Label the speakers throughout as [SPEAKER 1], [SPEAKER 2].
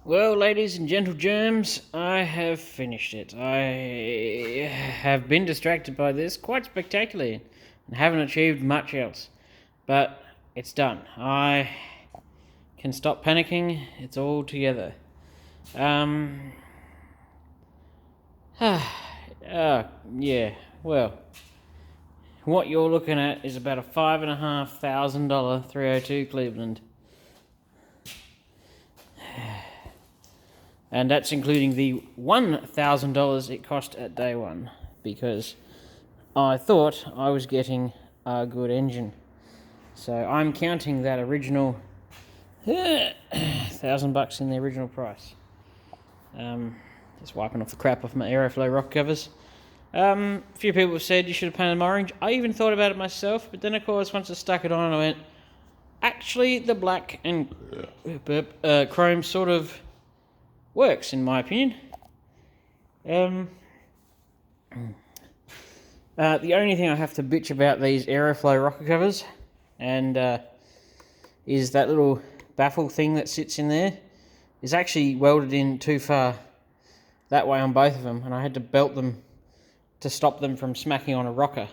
[SPEAKER 1] Well, ladies and gentle germs, I have finished it. I have been distracted by this quite spectacularly and haven't achieved much else. But it's done. I can stop panicking. It's all together. Yeah, well, what you're looking at is about a $5,500 302 Cleveland. And that's including the $1,000 it cost at day one, because I thought I was getting a good engine. So I'm counting that original $1,000 in the original price. Just wiping off the crap off my Aeroflow rock covers. A few people have said you should have painted them orange. I even thought about it myself, but then of course once I stuck it on I went, actually the black and chrome sort of works in my opinion. The only thing I have to bitch about these Aeroflow rocker covers and is that little baffle thing that sits in there is actually welded in too far that way on both of them, and I had to belt them to stop them from smacking on a rocker,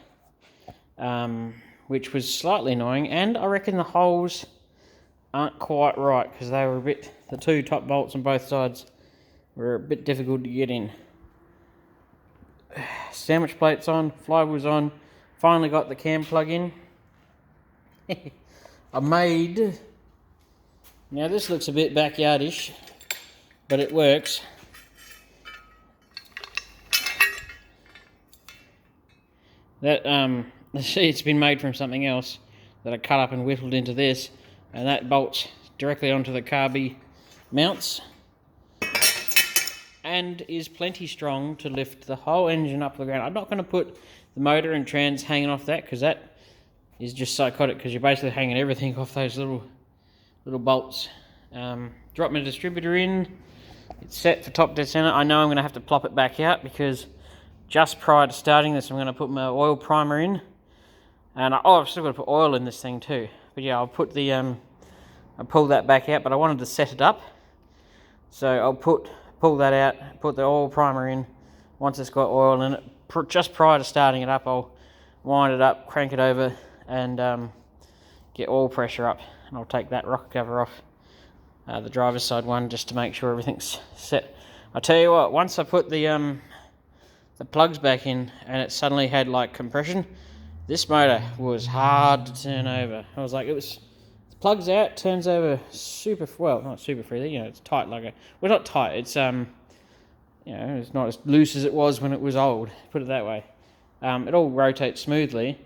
[SPEAKER 1] which was slightly annoying. And I reckon the holes aren't quite right because they were the two top bolts on both sides were a bit difficult to get in. Sandwich plates on, flywheels on, finally got the cam plug in. Now this looks a bit backyardish, but it works. That it's been made from something else that I cut up and whittled into this, and that bolts directly onto the carby mounts and is plenty strong to lift the whole engine up the ground. I'm not going to put the motor and trans hanging off that because that is just psychotic, because you're basically hanging everything off those little bolts. Drop my distributor in. It's set for top dead center. I know I'm going to have to plop it back out because just prior to starting this I'm going to put my oil primer in, and I've still got to put oil in this thing too. But yeah, I'll put the I'll pull that back out, but I wanted to set it up, so I'll pull that out, put the oil primer in once it's got oil in it. Just prior to starting it up, I'll wind it up, crank it over, and get oil pressure up, and I'll take that rocker cover off, the driver's side one, just to make sure everything's set. I'll tell you what, once I put the plugs back in and it suddenly had like compression, this motor was hard to turn over. I was like, the plugs out, turns over not super freely, it's tight not tight, it's it's not as loose as it was when it was old, put it that way. It all rotates smoothly,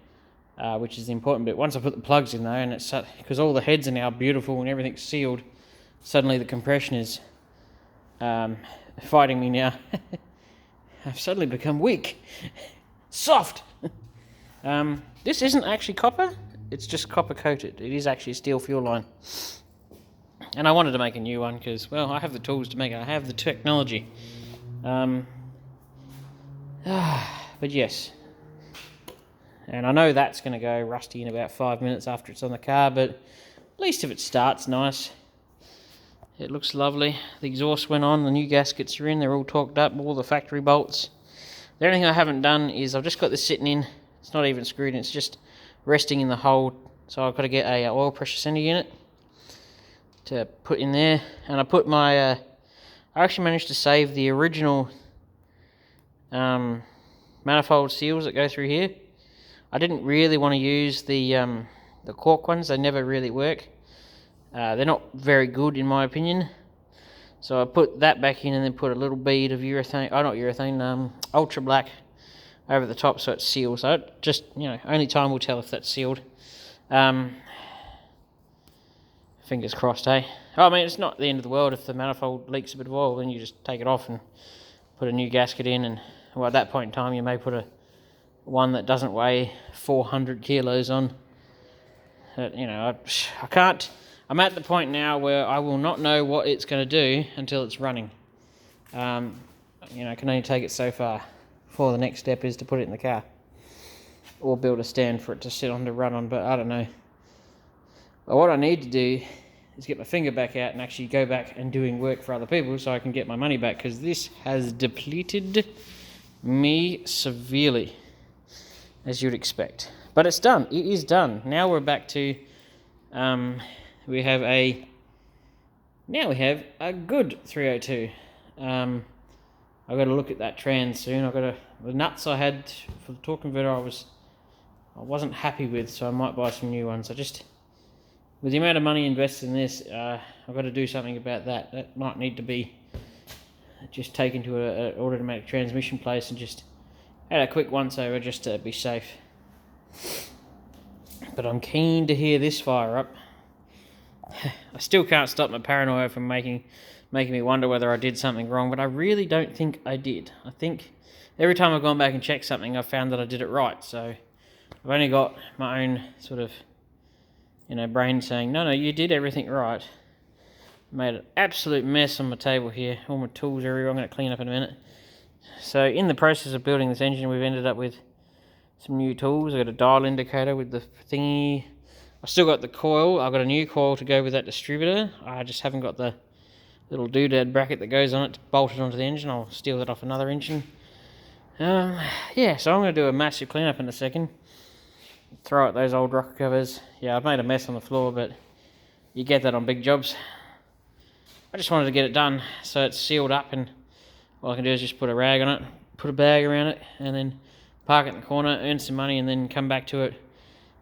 [SPEAKER 1] which is the important bit. Once I put the plugs in though, and it's because all the heads are now beautiful and everything's sealed, suddenly the compression is fighting me now. I've suddenly become weak. Soft! This isn't actually copper, it's just copper coated. It is actually a steel fuel line. And I wanted to make a new one because, well, I have the tools to make it. I have the technology. But yes. And I know that's going to go rusty in about 5 minutes after it's on the car, but at least if it starts nice. It looks lovely. The exhaust went on, the new gaskets are in, they're all torqued up, all the factory bolts. The only thing I haven't done is I've just got this sitting in. It's not even screwed in, it's just resting in the hole. So I've got to get a oil pressure center unit to put in there. And I put my, I actually managed to save the original manifold seals that go through here. I didn't really want to use the cork ones, they never really work. They're not very good in my opinion. So I put that back in and then put a little bead of ultra black over the top so it's sealed. So it just, only time will tell if that's sealed. Fingers crossed, eh? I mean, it's not the end of the world if the manifold leaks a bit of oil, then you just take it off and put a new gasket in, and well, at that point in time you may put one that doesn't weigh 400 kilos on. But, I can't. I'm at the point now where I will not know what it's going to do until it's running. I can only take it so far before the next step is to put it in the car or build a stand for it to sit on to run on, but I don't know. But what I need to do is get my finger back out and actually go back and doing work for other people so I can get my money back, because this has depleted me severely, as you'd expect. But it's done. It is done. Now we're back to we have a good 302. I've got to look at that trans soon. The nuts I had for the torque converter I wasn't happy with, so I might buy some new ones. With the amount of money invested in this, I've got to do something about that. That might need to be just taken to an automatic transmission place and just add a quick once over just to be safe. But I'm keen to hear this fire up. I still can't stop my paranoia from making me wonder whether I did something wrong, but I really don't think I did. I think every time I've gone back and checked something, I've found that I did it right. So I've only got my own sort of, brain saying, no, you did everything right. Made an absolute mess on my table here. All my tools everywhere. I'm going to clean up in a minute. So in the process of building this engine, we've ended up with some new tools. I've got a dial indicator with the thingy. I've still got the coil. I've got a new coil to go with that distributor. I just haven't got the little doodad bracket that goes on it bolted onto the engine. I'll steal that off another engine. So I'm going to do a massive cleanup in a second. Throw out those old rocker covers. Yeah, I've made a mess on the floor, but you get that on big jobs. I just wanted to get it done so it's sealed up, and all I can do is just put a rag on it, put a bag around it, and then park it in the corner, earn some money, and then come back to it.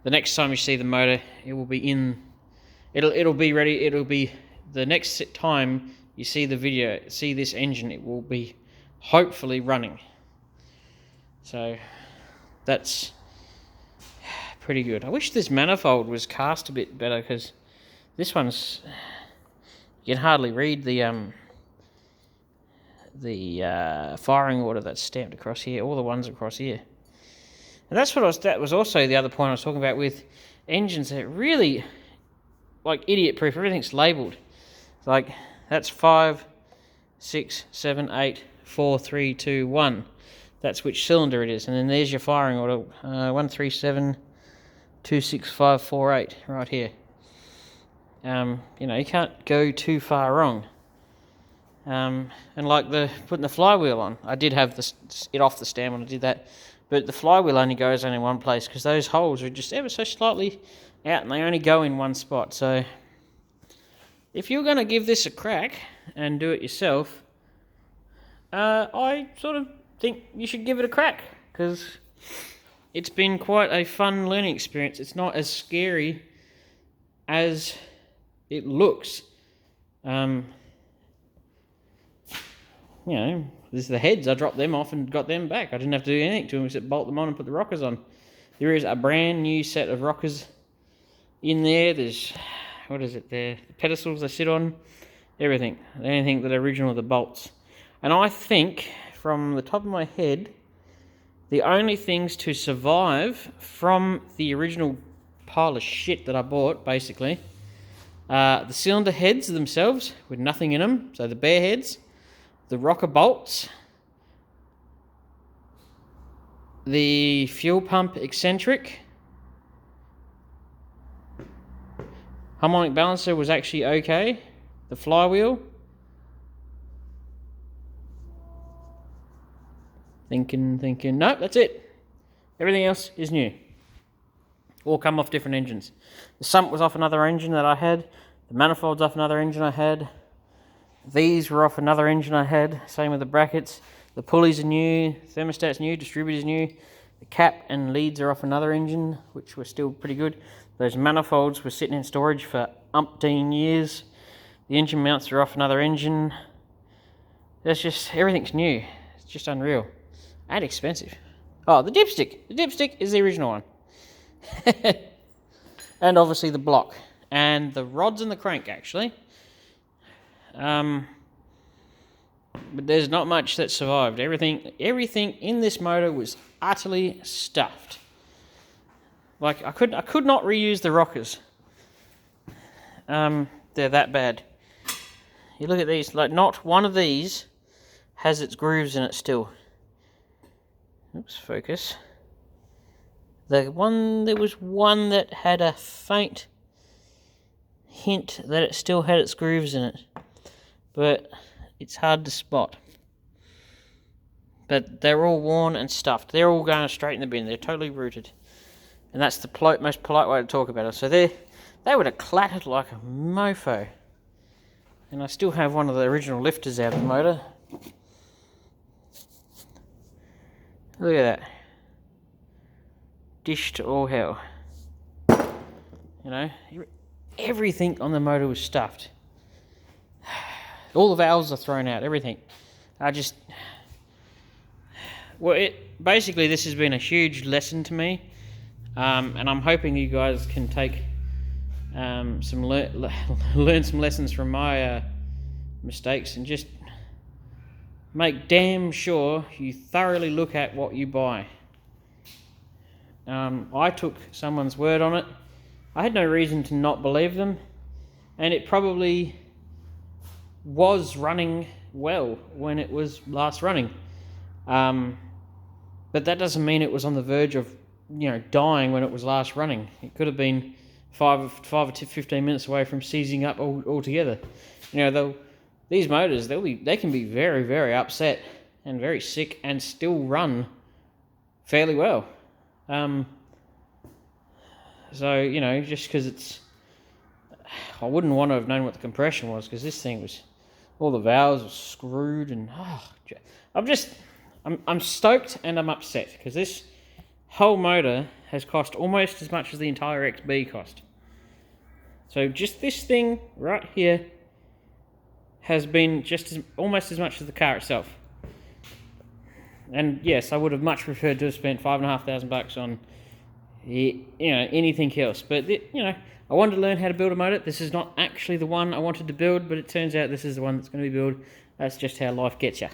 [SPEAKER 1] The next time you see the motor, it will be in. It'll be ready. It'll be the next time you see the video, see this engine, it will be hopefully running. So that's pretty good. I wish this manifold was cast a bit better, because this one's, you can hardly read the firing order that's stamped across here, all the ones across here. And that was also the other point I was talking about with engines that really, like, idiot proof. Everything's labelled. Like, that's 5, 6, 7, 8, 4, 3, 2, 1. That's which cylinder it is. And then there's your firing order, 137-26548 right here. You can't go too far wrong. And like putting the flywheel on, I did have it off the stand when I did that, but the flywheel only goes in one place because those holes are just ever so slightly out and they only go in one spot. So if you're going to give this a crack and do it yourself, I sort of think you should give it a crack, because it's been quite a fun learning experience. It's not as scary as it looks. There's the heads. I dropped them off and got them back. I didn't have to do anything to them except bolt them on and put the rockers on. There is a brand new set of rockers in there. There's, what is it there? The pedestals they sit on, everything. Anything that original of the bolts. And I think, from the top of my head, the only things to survive from the original pile of shit that I bought, basically, the cylinder heads themselves with nothing in them, so the bare heads, the rocker bolts, the fuel pump eccentric, harmonic balancer was actually okay, the flywheel, thinking, nope, that's it. Everything else is new. All come off different engines. The sump was off another engine that I had, the manifold's off another engine I had, these were off another engine I had, same with the brackets. The pulleys are new, thermostat's new, distributor's new. The cap and leads are off another engine, which were still pretty good. Those manifolds were sitting in storage for umpteen years. The engine mounts are off another engine. There's just, everything's new. It's just unreal. And expensive. Oh, the dipstick. The dipstick is the original one. And obviously the block. And the rods and the crank, actually. But there's not much that survived. Everything in this motor was utterly stuffed. Like, I could not reuse the rockers. They're that bad. You look at these, like, not one of these has its grooves in it still. Oops, focus. There was one that had a faint hint that it still had its grooves in it, but it's hard to spot. But they're all worn and stuffed. They're all going straight in the bin. They're totally rooted. And that's the most polite way to talk about it. So they would have clattered like a mofo. And I still have one of the original lifters out of the motor. Look at that. Dish to all hell. You know, everything on the motor was stuffed. All the valves are thrown out, everything. Basically this has been a huge lesson to me. And I'm hoping you guys can take learn some lessons from my mistakes, and just make damn sure you thoroughly look at what you buy. I took someone's word on it. I had no reason to not believe them, and it probably was running well when it was last running. But that doesn't mean it was on the verge of, dying when it was last running. It could have been 5 to 15 minutes away from seizing up altogether. These motors, they can be very, very upset and very sick and still run fairly well. So, just because I wouldn't want to have known what the compression was, because this thing was, all the valves were screwed, and I'm stoked and I'm upset, because this whole motor has cost almost as much as the entire XB cost. So just this thing right here has been almost as much as the car itself. And yes, I would have much preferred to have spent $5,500 on anything else. But I wanted to learn how to build a motor. This is not actually the one I wanted to build, but it turns out this is the one that's going to be built. That's just how life gets you.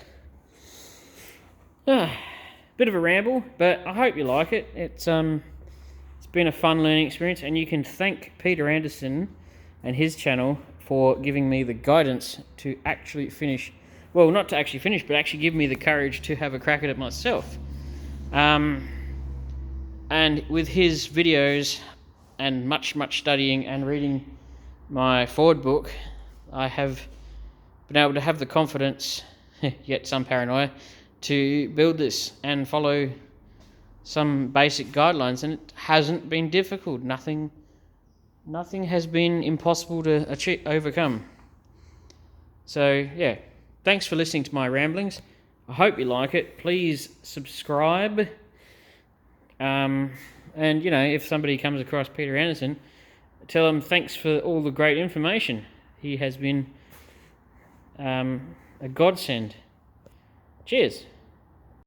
[SPEAKER 1] Bit of a ramble, but I hope you like it. It's been a fun learning experience, and you can thank Peter Anderson and his channel for giving me the guidance to actually finish. Well, not to actually finish, but actually give me the courage to have a crack at it myself. And with his videos and much studying and reading my Ford book, I have been able to have the confidence, yet some paranoia, to build this and follow some basic guidelines, and it hasn't been difficult. Nothing has been impossible to overcome. So yeah, thanks for listening to my ramblings. I hope you like it. Please subscribe. And if somebody comes across Peter Anderson, tell him thanks for all the great information. He has been a godsend. Cheers.